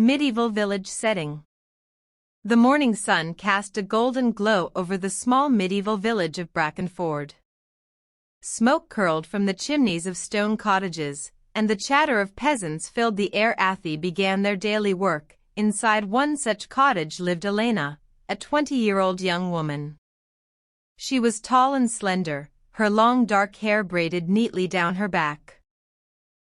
Medieval village setting. The morning sun cast a golden glow over the small medieval village of Bracken. Smoke curled from the chimneys of stone cottages, and the chatter of peasants filled the air as they began their daily work. Inside one such cottage lived Elena, a 20-year-old young woman. She was tall and slender, her long dark hair braided neatly down her back.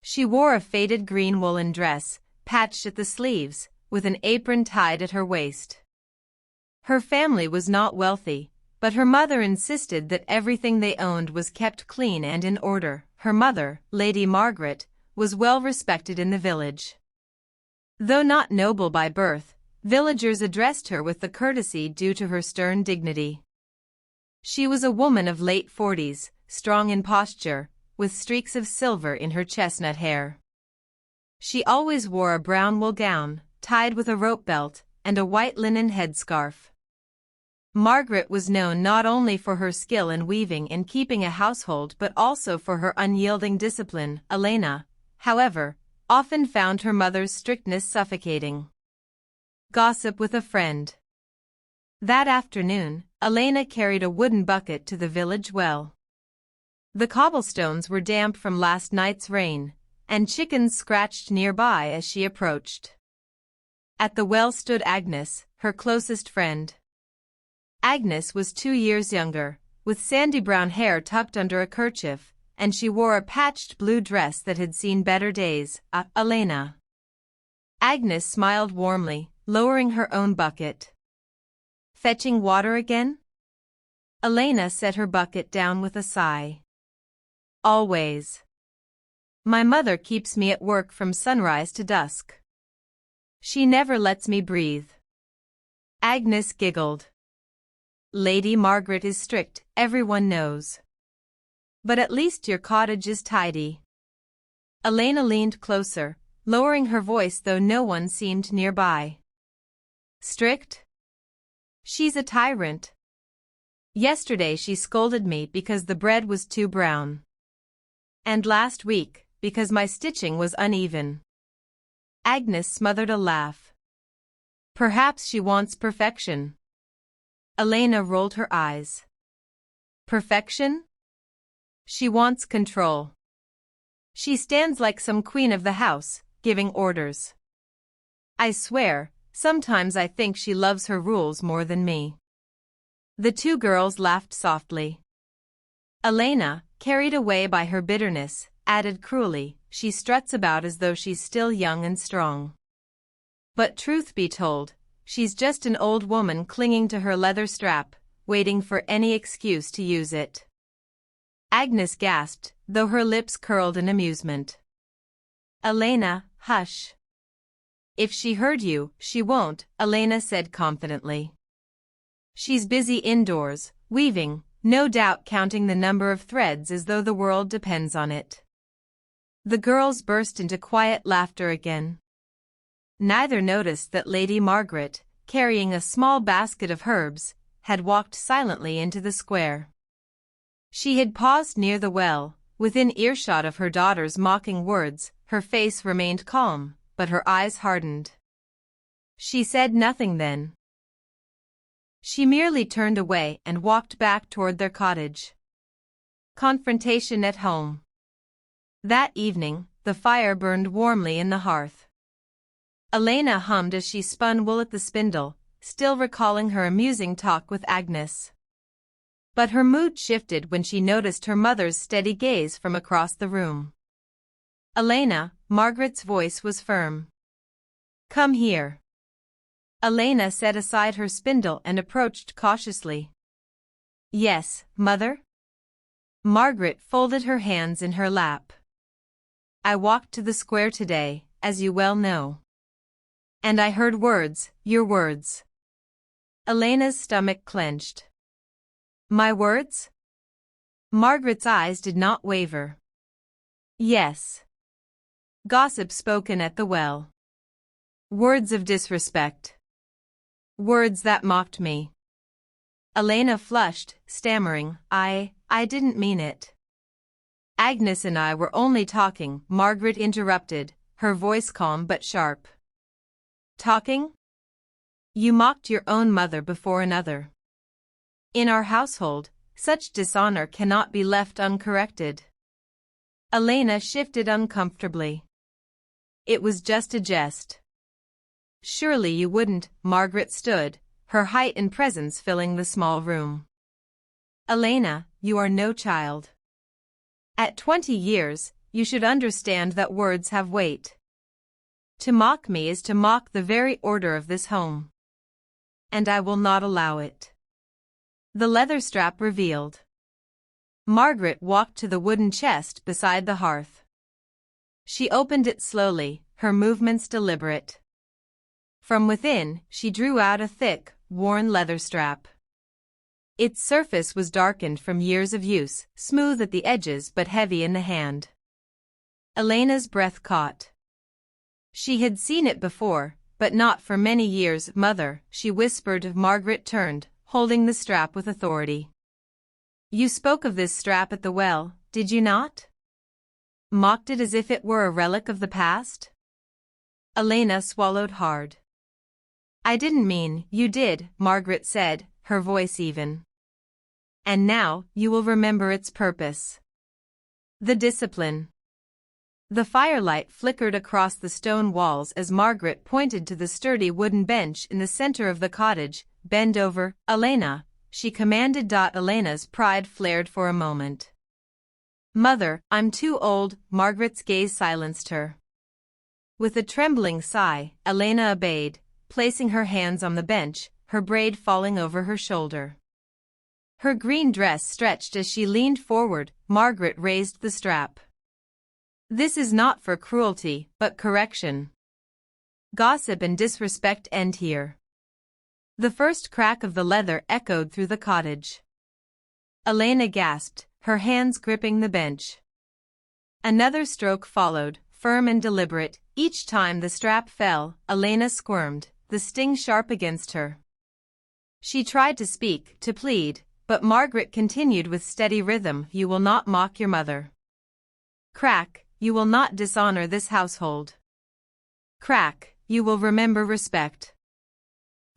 She wore a faded green woolen dress, patched at the sleeves, with an apron tied at her waist. Her family was not wealthy, but her mother insisted that everything they owned was kept clean and in order. Her mother, Lady Margaret, was well respected in the village. Though not noble by birth, villagers addressed her with the courtesy due to her stern dignity. She was a woman of late 40s, strong in posture, with streaks of silver in her chestnut hair. She always wore a brown wool gown, tied with a rope belt, and a white linen headscarf. Margaret was known not only for her skill in weaving and keeping a household but also for her unyielding discipline. Elena, however, often found her mother's strictness suffocating. Gossip with a friend. That afternoon, Elena carried a wooden bucket to the village well. The cobblestones were damp from last night's rain, and chickens scratched nearby as she approached. At the well stood Agnes, her closest friend. Agnes was 2 years younger, with sandy brown hair tucked under a kerchief, and she wore a patched blue dress that had seen better days. Elena. Agnes smiled warmly, lowering her own bucket. Fetching water again? Elena set her bucket down with a sigh. Always. My mother keeps me at work from sunrise to dusk. She never lets me breathe. Agnes giggled. Lady Margaret is strict, everyone knows. But at least your cottage is tidy. Elena leaned closer, lowering her voice though no one seemed nearby. Strict? She's a tyrant. Yesterday she scolded me because the bread was too brown. And last week, because my stitching was uneven. Agnes smothered a laugh. Perhaps she wants perfection. Elena rolled her eyes. Perfection? She wants control. She stands like some queen of the house, giving orders. I swear, sometimes I think she loves her rules more than me. The two girls laughed softly. Elena, carried away by her bitterness, added cruelly, she struts about as though she's still young and strong. But truth be told, she's just an old woman clinging to her leather strap, waiting for any excuse to use it. Agnes gasped, though her lips curled in amusement. Elena, hush. If she heard you, she won't, Elena said confidently. She's busy indoors, weaving, no doubt counting the number of threads as though the world depends on it. The girls burst into quiet laughter again. Neither noticed that Lady Margaret, carrying a small basket of herbs, had walked silently into the square. She had paused near the well, within earshot of her daughter's mocking words. Her face remained calm, but her eyes hardened. She said nothing then. She merely turned away and walked back toward their cottage. Confrontation at home. That evening, the fire burned warmly in the hearth. Elena hummed as she spun wool at the spindle, still recalling her amusing talk with Agnes. But her mood shifted when she noticed her mother's steady gaze from across the room. Elena, Margaret's voice was firm. Come here. Elena set aside her spindle and approached cautiously. Yes, Mother? Margaret folded her hands in her lap. I walked to the square today, as you well know. And I heard words, your words. Elena's stomach clenched. My words? Margaret's eyes did not waver. Yes. Gossip spoken at the well. Words of disrespect. Words that mocked me. Elena flushed, stammering, I didn't mean it. Agnes and I were only talking, Margaret interrupted, her voice calm but sharp. Talking? You mocked your own mother before another. In our household, such dishonor cannot be left uncorrected. Elena shifted uncomfortably. It was just a jest. Surely you wouldn't. Margaret stood, her height and presence filling the small room. Elena, you are no child. At 20 years, you should understand that words have weight. To mock me is to mock the very order of this home. And I will not allow it. The leather strap revealed. Margaret walked to the wooden chest beside the hearth. She opened it slowly, her movements deliberate. From within, she drew out a thick, worn leather strap. Its surface was darkened from years of use, smooth at the edges but heavy in the hand. Elena's breath caught. She had seen it before, but not for many years. Mother, she whispered. Margaret turned, holding the strap with authority. You spoke of this strap at the well, did you not? Mocked it as if it were a relic of the past? Elena swallowed hard. I didn't mean you did, Margaret said, her voice even. And now, you will remember its purpose. The discipline. The firelight flickered across the stone walls as Margaret pointed to the sturdy wooden bench in the center of the cottage. Bend over, Elena, she commanded. Elena's pride flared for a moment. Mother, I'm too old. Margaret's gaze silenced her. With a trembling sigh, Elena obeyed, placing her hands on the bench, her braid falling over her shoulder. Her green dress stretched as she leaned forward. Margaret raised the strap. This is not for cruelty, but correction. Gossip and disrespect end here. The first crack of the leather echoed through the cottage. Elena gasped, her hands gripping the bench. Another stroke followed, firm and deliberate. Each time the strap fell, Elena squirmed, the sting sharp against her. She tried to speak, to plead, but Margaret continued with steady rhythm. You will not mock your mother. Crack, you will not dishonor this household. Crack, you will remember respect.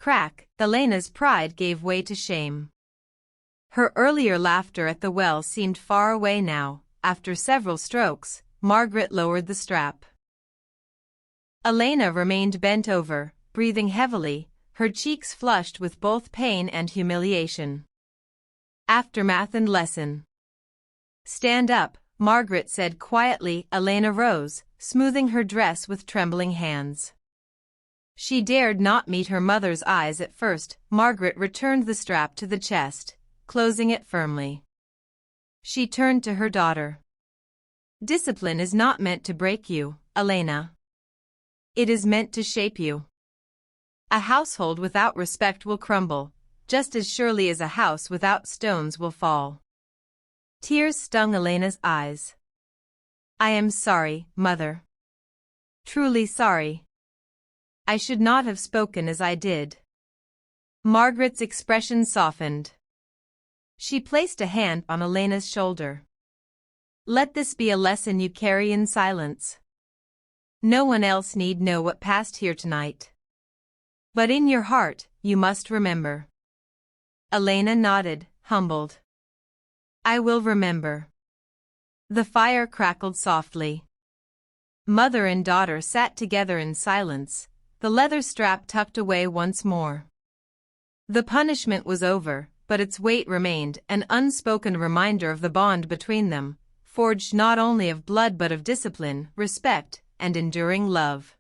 Crack, Elena's pride gave way to shame. Her earlier laughter at the well seemed far away now. After several strokes, Margaret lowered the strap. Elena remained bent over, breathing heavily, her cheeks flushed with both pain and humiliation. Aftermath and lesson. Stand up, Margaret said quietly. Elena rose, smoothing her dress with trembling hands. She dared not meet her mother's eyes at first. Margaret returned the strap to the chest, closing it firmly. She turned to her daughter. Discipline is not meant to break you, Elena. It is meant to shape you. A household without respect will crumble, just as surely as a house without stones will fall. Tears stung Elena's eyes. I am sorry, Mother. Truly sorry. I should not have spoken as I did. Margaret's expression softened. She placed a hand on Elena's shoulder. Let this be a lesson you carry in silence. No one else need know what passed here tonight. But in your heart, you must remember. Elena nodded, humbled. I will remember. The fire crackled softly. Mother and daughter sat together in silence, the leather strap tucked away once more. The punishment was over, but its weight remained, an unspoken reminder of the bond between them, forged not only of blood but of discipline, respect, and enduring love.